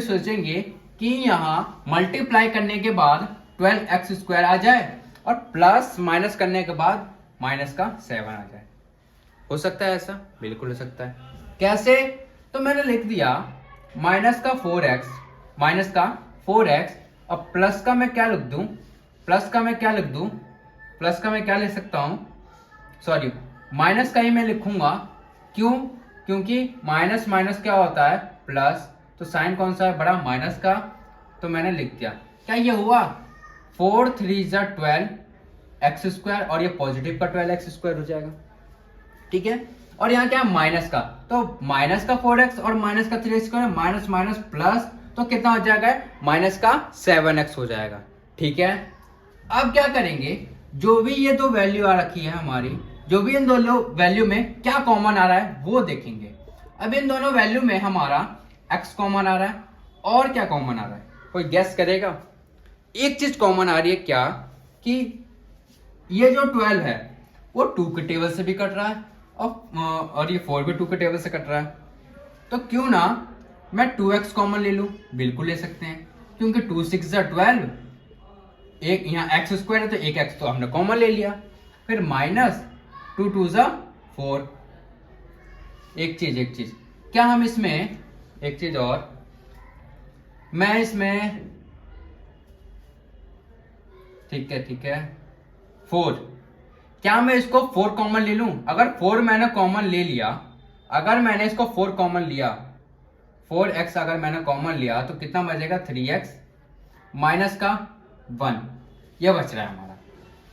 सोचेंगे कि यहाँ मल्टीप्लाई करने के बाद 12x स्क्वायर आ जाए और प्लस माइनस करने के बाद माइनस का 7 आ जाए। हो सकता है ऐसा, बिल्कुल हो सकता है। कैसे, तो मैंने लिख दिया माइनस का 4x और प्लस का मैं क्या लिख दूं, प्लस का मैं क्या लिख सकता हूं, सॉरी माइनस का ही मैं लिखूंगा। क्यों, क्योंकि माइनस माइनस क्या होता है प्लस, तो साइन कौन सा है बड़ा माइनस का, तो मैंने लिख दिया। क्या ये हुआ 4 3 12x स्क्वायर और ये पॉजिटिव का 12x स्क्वायर हो जाएगा। ठीक है, और यहाँ क्या माइनस का, तो माइनस का 4x और माइनस का 3 स्क्वायर, माइनस माइनस प्लस, तो कितना हो जाएगा माइनस का 7x हो जाएगा। ठीक है, अब क्या करेंगे, जो भी ये दो वैल्यू आ रखी है हमारी, जो भी इन दोनों वैल्यू में क्या कॉमन आ रहा है वो देखेंगे। अब इन दोनों वैल्यू में हमारा x कॉमन आ रहा है और क्या कॉमन आ रहा है, कोई गेस करेगा। एक चीज कॉमन आ रही है क्या, कि ये जो 12 है वो 2 के टेबल से भी कट रहा है और ये 4 भी 2 के टेबल से कट रहा है। तो क्यों ना मैं 2x कॉमन ले लूं, बिल्कुल ले सकते हैं, क्योंकि 2 6 12, एक यहाँ एक्स स्क्वायर है तो एक एक्स तो हमने कॉमन ले लिया, फिर माइनस 2 2 4। एक चीज क्या हम इसमें एक चीज और, मैं इसमें ठीक है 4, क्या मैं इसको 4 कॉमन ले लूं? अगर 4 मैंने कॉमन ले लिया, अगर मैंने इसको 4 कॉमन लिया, 4x अगर मैंने कॉमन लिया तो कितना बचेगा? 3x माइनस का 1, ये बच रहा है हमारा।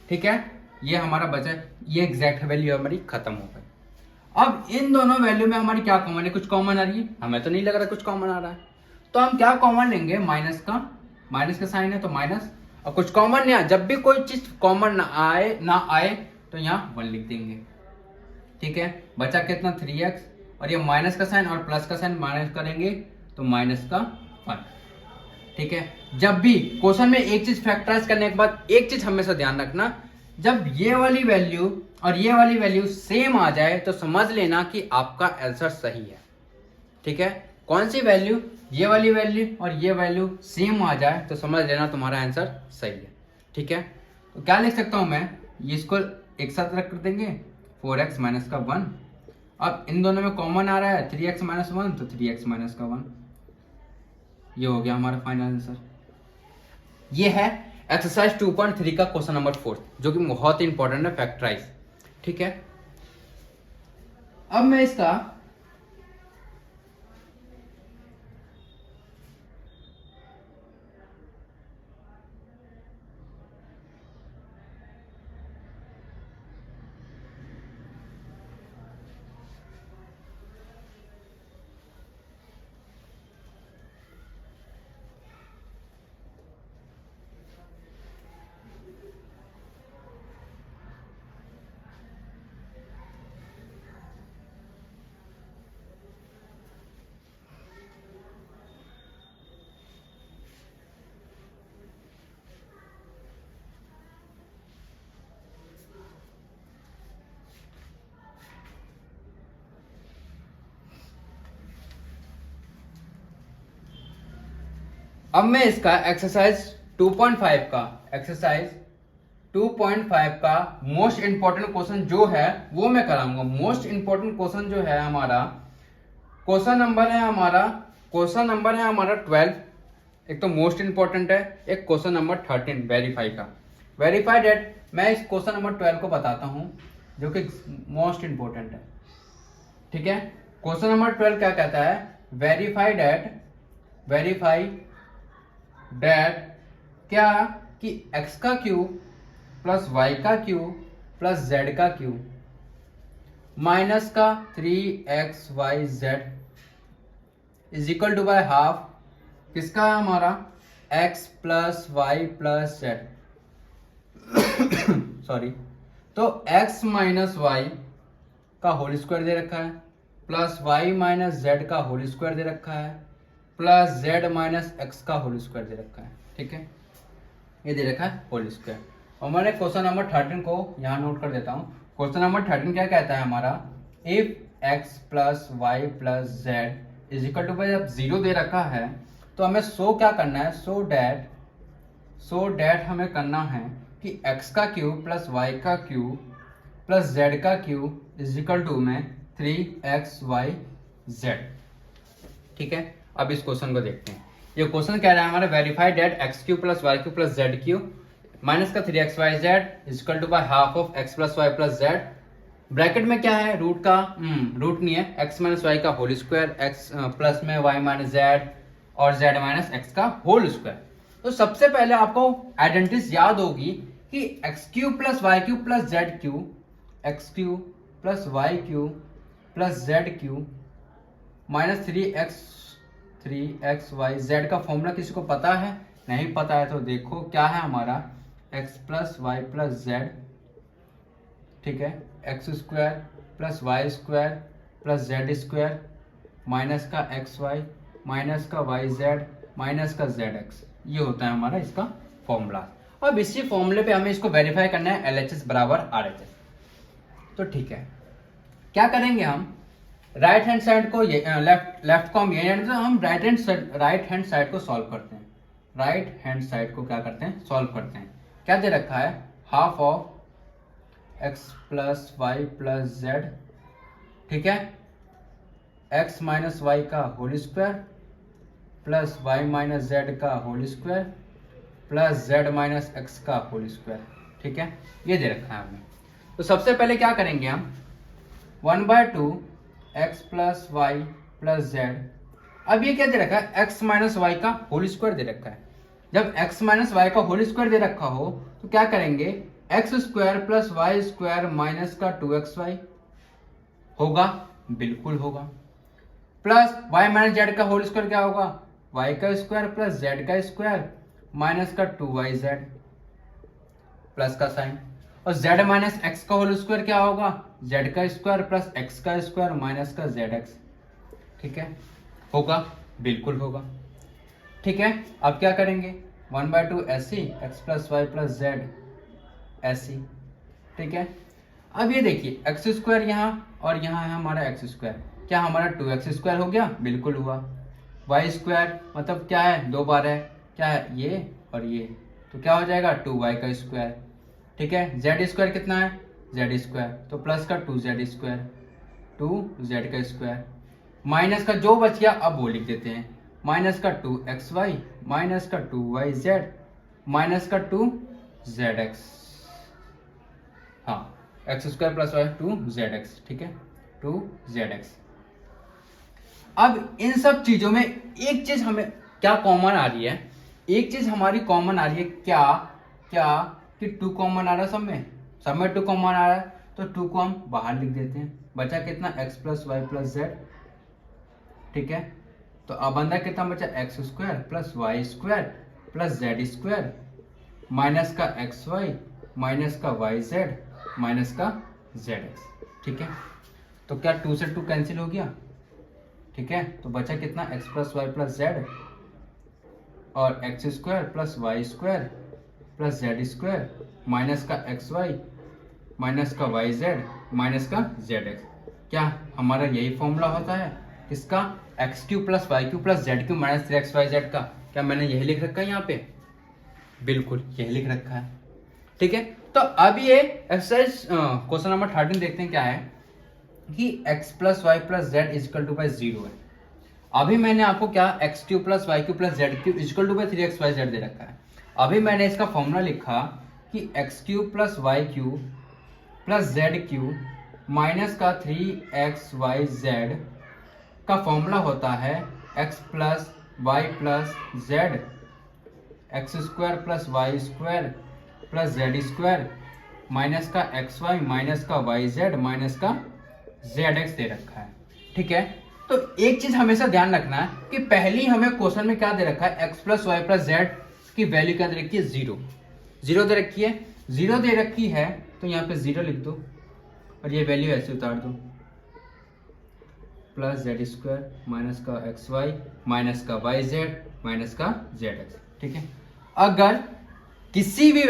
ठीक है, ये हमारा बचा, ये एग्जैक्ट वैल्यू हमारी खत्म हो गई। अब इन दोनों वैल्यू में हमारी क्या कॉमन है? कुछ कॉमन आ रही है? हमें तो नहीं लग रहा कुछ कॉमन आ रहा है, तो हम क्या कॉमन लेंगे? माइनस का साइन है तो माइनस, और कुछ कॉमन नहीं, जब भी कोई चीज कॉमन ना आए तो यहाँ 1 लिख देंगे। ठीक है, बचा कितना? 3x, और ये माइनस का साइन और प्लस का साइन माइनस करेंगे तो माइनस का 1। ठीक है, जब भी क्वेश्चन में एक चीज फैक्टराइज करने के बाद एक चीज हमेशा ध्यान रखना, जब ये वाली वैल्यू और ये वाली वैल्यू सेम आ जाए तो समझ लेना कि आपका आंसर सही है। ठीक है, कौन सी वैल्यू? ये वाली वैल्यू और ये वैल्यू सेम आ जाए तो समझ लेना तुम्हारा आंसर सही है। ठीक है, तो क्या लिख सकता हूं मैं? ये इसको एक साथ रख कर देंगे, 4x माइनस का 1। अब इन दोनों में कॉमन आ रहा है 3x माइनस 1, तो 3x माइनस का 1। ये हो गया हमारा फाइनल आंसर। ये है एक्सरसाइज 2.3 का क्वेश्चन नंबर 4, जो कि बहुत ही इंपॉर्टेंट है, फैक्टराइज। ठीक है, अब मैं इसका एक्सरसाइज 2.5 का मोस्ट इंपॉर्टेंट क्वेश्चन जो है वो मैं कराऊंगा। मोस्ट इंपॉर्टेंट क्वेश्चन जो है हमारा, क्वेश्चन नंबर है हमारा 12। एक तो मोस्ट इंपॉर्टेंट है, एक क्वेश्चन नंबर 13 वेरीफाई का। वेरीफाई डेट मैं इस क्वेश्चन नंबर 12 को बताता हूं, जो कि मोस्ट इंपॉर्टेंट है। ठीक है, क्वेश्चन नंबर 12 क्या कहता है? वेरीफाई डेट क्या कि x का क्यूब प्लस y का क्यूब प्लस z का क्यूब माइनस का 3xyz is equal to by half किसका है? हमारा x plus y plus z। Sorry, तो x माइनस वाई का होल स्क्वायर दे रखा है, प्लस y माइनस z का होल स्क्वायर दे रखा है, प्लस z माइनस एक्स का होल स्क्वायर दे रखा है। ठीक है, ये दे रखा है होल स्क्वायर। और मैंने क्वेश्चन नंबर 13 को यहाँ नोट कर देता हूँ। क्वेश्चन नंबर 13 क्या कहता है हमारा? If x plus y plus z is equal to, भाई अब 0 दे रखा है तो हमें शो क्या करना है? सो डैट हमें करना है कि x का क्यूब प्लस y का क्यूब प्लस z का क्यूब इज इक्वल टू में 3xyz। ठीक है, अब इस क्वेश्चन को देखते हैं। ये क्वेश्चन कह रहा है हमारा verify that x cube plus y cube plus z cube minus का 3xyz equal to by half of x plus y plus z. Bracket में क्या है? रूट का रूट नहीं है, x माइनस वाई का होल स्क्वायर, x प्लस में y minus z और z माइनस एक्स का होल स्क्वायर। तो सबसे पहले आपको आइडेंटिटीज याद होगी कि x cube plus y cube plus z Q, x cube plus y cube plus z cube minus 3xyz का फॉर्मूला किसी को पता है? नहीं पता है तो देखो क्या है हमारा? x plus y plus z, ठीक है, x square plus y square plus z square minus का एक्स वाई माइनस का वाई जेड माइनस का जेड एक्स, ये होता है हमारा इसका फॉर्मूला। अब इसी फॉर्मूले पे हमें इसको वेरीफाई करना है LHS बराबर RHS। तो ठीक है, क्या करेंगे हम, राइट हैंड साइड को लेफ्ट को हम ये तो हम राइट हैंड साइड को सॉल्व करते हैं। राइट हैंड साइड को क्या करते हैं, सॉल्व करते हैं। क्या दे रखा है, half of x plus y plus z, ठीक है, x माइनस वाई का whole square plus y minus z का whole square plus z minus x का होल स्क्वायर, ठीक है, ये दे रखा है हमें। तो सबसे पहले क्या करेंगे हम, 1/2 x plus y plus z. अब ये क्या दे रखा है, x माइनस वाई का होल स्क्वायर दे रखा है। जब x माइनस वाई का होल स्क्वायर दे रखा हो तो क्या करेंगे, x square plus y square minus का 2xy होगा, बिल्कुल होगा, प्लस y माइनस जेड का होल स्क्वायर क्या होगा, y का स्क्वायर प्लस z का स्क्वायर माइनस का 2yz, प्लस का साइन, और z माइनस एक्स का होल स्क्वायर क्या होगा, z का स्क्वायर प्लस x का स्क्वायर माइनस का zx, ठीक है, होगा, बिल्कुल होगा, ठीक है। अब क्या करेंगे, 1/2 SC x plus y plus z SC, ठीक है। अब ये देखिए एक्स स्क्वायर यहाँ और यहाँ है हमारा एक्स स्क्वायर, क्या हमारा 2x स्क्वायर हो गया, बिल्कुल हुआ। वाई स्क्वायर मतलब क्या है, 2 बार है, क्या है ये और ये, तो क्या हो जाएगा 2y का स्क्वायर, ठीक है। जेड स्क्वायर कितना है, जेड स्क्वायर, तो प्लस का 2z स्क्वायर, 2z का स्क्वायर, माइनस का जो बच गया अब वो लिख देते हैं, माइनस का 2xy माइनस का 2yz माइनस का 2zx, हाँ, x square plus Y 2zx, ठीक है, 2zx। अब इन सब चीजों में एक चीज हमें क्या कॉमन आ रही है, एक चीज हमारी कॉमन आ रही है, क्या क्या कि 2 कॉमन आ रहा है, सब में 2 कॉमन आ रहा है, तो 2 को हम बाहर लिख देते हैं, बचा कितना x plus y plus z, ठीक है। तो अब अंदर कितना बचा, x square plus y square plus z square minus का एक्स वाई माइनस का वाई जेड माइनस का जेड एक्स, ठीक है। तो क्या 2 से 2 कैंसिल हो गया, ठीक है, तो बचा कितना x plus y plus z और x square plus y square plus z square minus का एक्स वाई माइनस का वाई जेड माइनस का जेड एक्स। क्या हमारा यही फॉर्मूला होता है इसका, x cube plus y cube plus z cube minus 3xyz का, क्या मैंने यही लिख रखा है यहाँ पे, बिल्कुल यही लिख रखा है, ठीक है। तो अब ये एक्सरसाइज क्वेश्चन नंबर 13 देखते हैं क्या है कि x plus y plus z is equal to by 0 है। अभी मैंने आपको क्या x cube plus y cube plus z cube is equal to by 3xyz दे रखा है। अभी मैंने इसका फॉर्मूला लिखा कि x cube plus y cube plus z cube minus का 3xyz का फॉर्मूला होता है x plus y plus z x square plus y square plus z square minus का एक्स वाई माइनस का वाई जेड माइनस का z x दे रखा है, ठीक है। तो एक चीज हमेशा ध्यान रखना है कि पहली हमें क्वेश्चन में क्या दे रखा है, x plus y plus z की वैल्यू क्या दे रखी है, 0 दे रखी है, 0 दे रखी है, तो यहाँ पे 0 लिख दो और ये वैल्यू ऐसे उतार दो, प्लस जेड स्क्वायर माइनस का एक्स वाई माइनस का वाई जेड माइनस का जेड एक्स, ठीक है। अगर किसी भी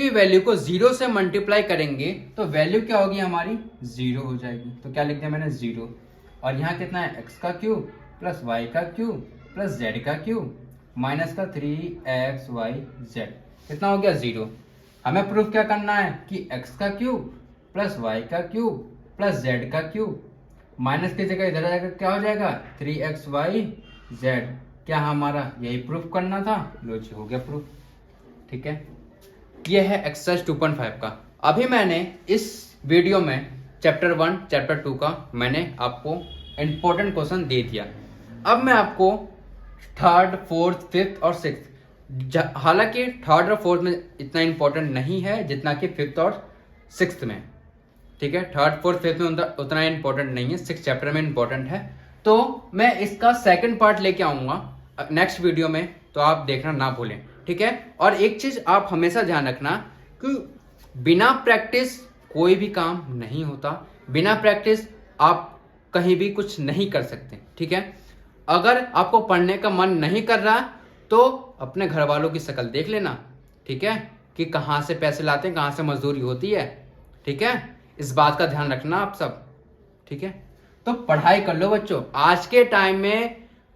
वैल्यू को 0 से मल्टीप्लाई करेंगे तो वैल्यू क्या होगी हमारी, 0 हो जाएगी। तो क्या लिख दिया मैंने, 0, और यहाँ कितना है, x का क्यूब प्लस y का क्यूब प्लस z का क्यूब माइनस का 3xyz, कितना हो गया, 0। हमें प्रूफ क्या करना है कि x का क्यूब प्लस y का क्यूब प्लस z का क्यूब माइनस की जगह इधर जाकर क्या हो जाएगा, 3xyz। क्या हमारा यही प्रूफ करना था, लो जी हो गया प्रूफ, ठीक है। ये है एक्सरसाइज 2.5 का। अभी मैंने इस वीडियो में चैप्टर 1 चैप्टर 2 का मैंने आपको इंपॉर्टेंट क्वेश्चन दे दिया। अब मैं आपको 3rd 4th 5th और 6th, हालांकि 3rd और 4th में इतना इंपॉर्टेंट नहीं है जितना कि 5th और 6th में, ठीक है। 3rd 4th 5th में उतना इंपॉर्टेंट नहीं है, 6th चैप्टर में इंपॉर्टेंट है। तो मैं इसका सेकंड पार्ट लेके आऊंगा नेक्स्ट वीडियो में, तो आप देखना ना भूलें, ठीक है। और एक चीज आप हमेशा ध्यान रखना कि बिना प्रैक्टिस कोई भी काम नहीं होता, बिना प्रैक्टिस आप कहीं भी कुछ नहीं कर सकते, ठीक है। अगर आपको पढ़ने का मन नहीं कर रहा तो अपने घर वालों की शक्ल देख लेना, ठीक है, कि कहाँ से पैसे लाते हैं, कहाँ से मजदूरी होती है। ठीक है, इस बात का ध्यान रखना आप सब। ठीक है, तो पढ़ाई कर लो बच्चों। आज के टाइम में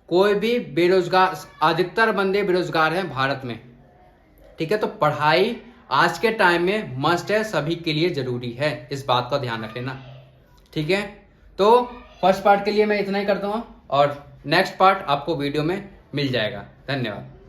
कोई भी बेरोजगार, अधिकतर बंदे बेरोजगार हैं भारत में। ठीक है, तो पढ़ाई आज के टाइम में मस्ट है, सभी के लिए जरूरी है, इस बात का ध्यान रख लेना। ठीक है, तो फर्स्ट पार्ट के लिए मैं इतना ही करता हूँ और नेक्स्ट पार्ट आपको वीडियो में मिल जाएगा। धन्यवाद।